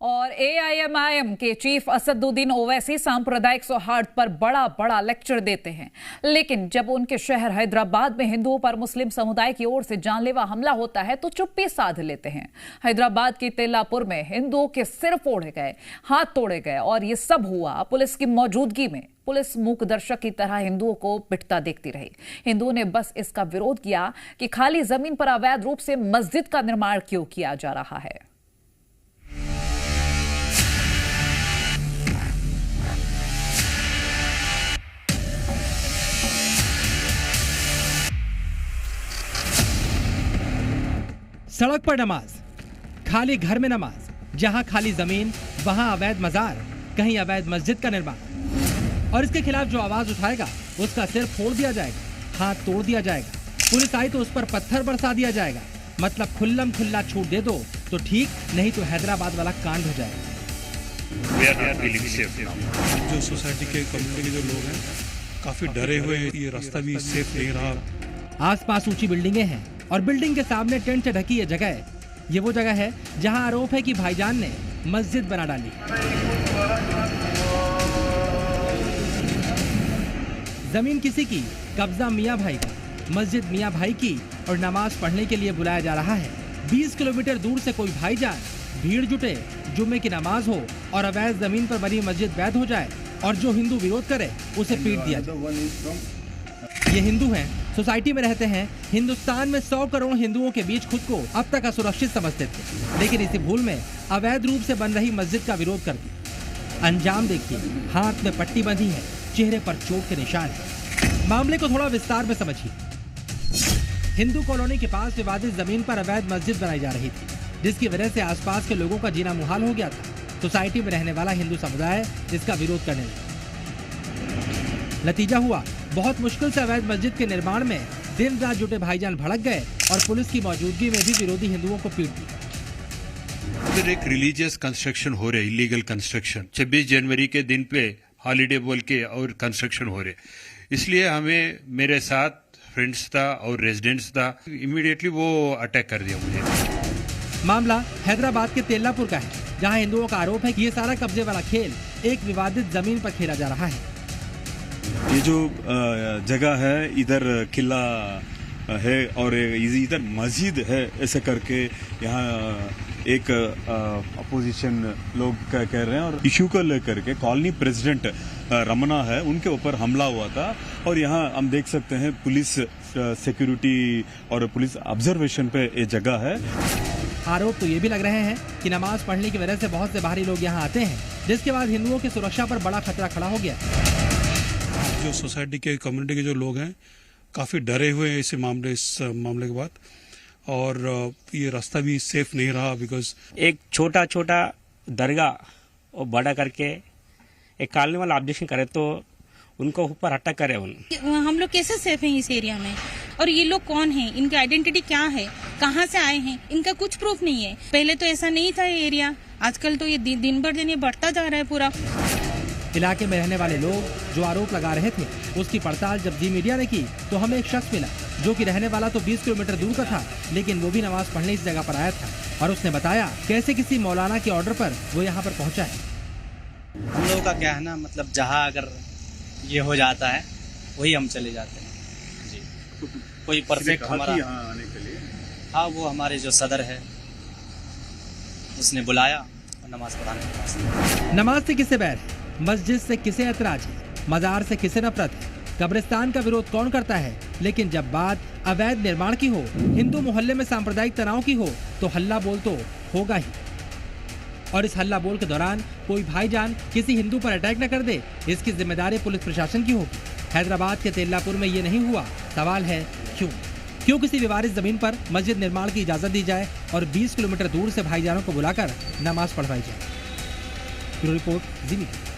और एआईएमआईएम के चीफ असदुद्दीन ओवैसी सांप्रदायिक सौहार्द पर बड़ा बड़ा लेक्चर देते हैं, लेकिन जब उनके शहर हैदराबाद में हिंदुओं पर मुस्लिम समुदाय की ओर से जानलेवा हमला होता है तो चुप्पी साध लेते हैं। हैदराबाद के तेलापुर में हिंदुओं के सिर फोड़े गए, हाथ तोड़े गए और ये सब हुआ पुलिस की मौजूदगी में। पुलिस मूक दर्शक की तरह हिंदुओं को पिटता देखती रही। हिंदुओं ने बस इसका विरोध किया कि खाली जमीन पर अवैध रूप से मस्जिद का निर्माण क्यों किया जा रहा है। सड़क पर नमाज, खाली घर में नमाज, जहां खाली जमीन वहां अवैध मजार, कहीं अवैध मस्जिद का निर्माण। और इसके खिलाफ जो आवाज उठाएगा उसका सिर फोड़ दिया जाएगा, हाथ तोड़ दिया जाएगा। पुलिस आई तो उस पर पत्थर बरसा दिया जाएगा। मतलब खुल्लम खुल्ला छूट दे दो तो ठीक, नहीं तो हैदराबाद वाला कांड हो जाएगा। जो सोसाइटी के कम्युनिटी के जो लोग हैं काफी डरे हुए हैं, ये रास्ता भी सेफ नहीं रहा। आसपास ऊंची बिल्डिंगें हैं और बिल्डिंग के सामने टेंट से ढकी ये वो जगह है जहां आरोप है कि भाईजान ने मस्जिद बना डाली। जमीन किसी की, कब्जा मियां भाई का, मस्जिद मियां भाई की, और नमाज पढ़ने के लिए बुलाया जा रहा है। 20 किलोमीटर दूर से कोई भाईजान, भीड़ जुटे, जुम्मे की नमाज हो और अवैध जमीन पर बनी मस्जिद वैध हो जाए और जो हिंदू विरोध करे उसे पीट दिया जाए। ये हिंदू हैं, सोसाइटी में रहते हैं। हिंदुस्तान में 100 करोड़ हिंदुओं के बीच खुद को अब तक असुरक्षित समझते थे, लेकिन इसी भूल में अवैध रूप से बन रही मस्जिद का विरोध कर दिया। अंजाम देखिए, हाथ में पट्टी बंधी है, चेहरे पर चोट के निशान है। मामले को थोड़ा विस्तार में समझिए। हिंदू कॉलोनी के पास विवादित जमीन पर अवैध मस्जिद बनाई जा रही थी, जिसकी वजह से आसपास के लोगों का जीना मुहाल हो गया था। सोसाइटी में रहने वाला हिंदू समुदाय इसका विरोध करने लगा। नतीजा हुआ, बहुत मुश्किल से अवैध मस्जिद के निर्माण में दिन रात जुटे भाईजान भड़क गए और पुलिस की मौजूदगी में भी विरोधी हिंदुओं को पीट दिया। उधर एक रिलीजियस कंस्ट्रक्शन हो रहे, इलीगल कंस्ट्रक्शन 26 जनवरी के दिन पे हॉलीडे बोल के और कंस्ट्रक्शन हो रहे, इसलिए हमें, मेरे साथ फ्रेंड्स था और रेजिडेंट्स था, इमीडिएटली वो अटैक कर दिया मुझे। मामला हैदराबाद के तेलापुर का है, जहां हिंदुओं का आरोप है कि ये सारा कब्जे वाला खेल एक विवादित जमीन पर खेला जा रहा है। ये जो जगह है, इधर किला है और इधर मस्जिद है, ऐसे करके यहाँ एक अपोजिशन लोग कह रहे हैं और इशू को लेकर के कॉलोनी प्रेसिडेंट रमना है, उनके ऊपर हमला हुआ था। और यहाँ हम देख सकते हैं पुलिस सिक्योरिटी और पुलिस ऑब्जर्वेशन पे ये जगह है। आरोप तो ये भी लग रहे हैं कि नमाज पढ़ने की वजह से बहुत से बाहरी लोग यहाँ आते हैं, जिसके बाद हिंदुओं की सुरक्षा पर बड़ा खतरा खड़ा हो गया। जो सोसाइटी के कम्युनिटी के जो लोग हैं काफी डरे हुए हैं इस मामले के बाद, और ये रास्ता भी सेफ नहीं रहा। बिकॉज एक छोटा छोटा दरगाह और बड़ा करके एक कॉलोनी वाला ऑब्जेक्शन करे तो उनको ऊपर हटा करे। हम लोग कैसे सेफ हैं इस एरिया में, और ये लोग कौन हैं, इनकी आइडेंटिटी क्या है, कहाँ से आए हैं, इनका कुछ प्रूफ नहीं है। पहले तो ऐसा नहीं था ये एरिया, आजकल तो ये दिन भर दिन ये बढ़ता जा रहा है पूरा। इलाके में रहने वाले लोग जो आरोप लगा रहे थे, उसकी पड़ताल जब जी मीडिया ने की तो हमें एक शख्स मिला जो कि रहने वाला तो 20 किलोमीटर दूर का था, लेकिन वो भी नमाज पढ़ने इस जगह पर आया था। और उसने बताया कैसे किसी मौलाना के ऑर्डर पर वो यहाँ पर पहुँचा है। हम लोगों का क्या है ना, मतलब जहाँ अगर ये हो जाता है वही हम चले जाते हैं जी। कोई परफेक्ट हमारा आने के लिए, हाँ, वो हमारे जो सदर है उसने बुलाया और नमाज पढ़ाने के पास। नमाज से किसे बैर है, मस्जिद से किसे ऐतराज है, मजार से किसे नफरत है, कब्रिस्तान का विरोध कौन करता है, लेकिन जब बात अवैध निर्माण की हो, हिंदू मोहल्ले में सांप्रदायिक तनाव की हो, तो हल्ला बोल तो होगा ही। और इस हल्ला बोल के दौरान कोई भाईजान किसी हिंदू पर अटैक न कर दे, इसकी जिम्मेदारी पुलिस प्रशासन की होगी। हैदराबाद के तेलापुर में ये नहीं हुआ। सवाल है क्यों किसी विवादित जमीन पर मस्जिद निर्माण की इजाजत दी जाए और 20 किलोमीटर दूर से भाईजानों को बुलाकर नमाज पढ़वाई जाए। ब्यूरो रिपोर्ट, जी मीडिया।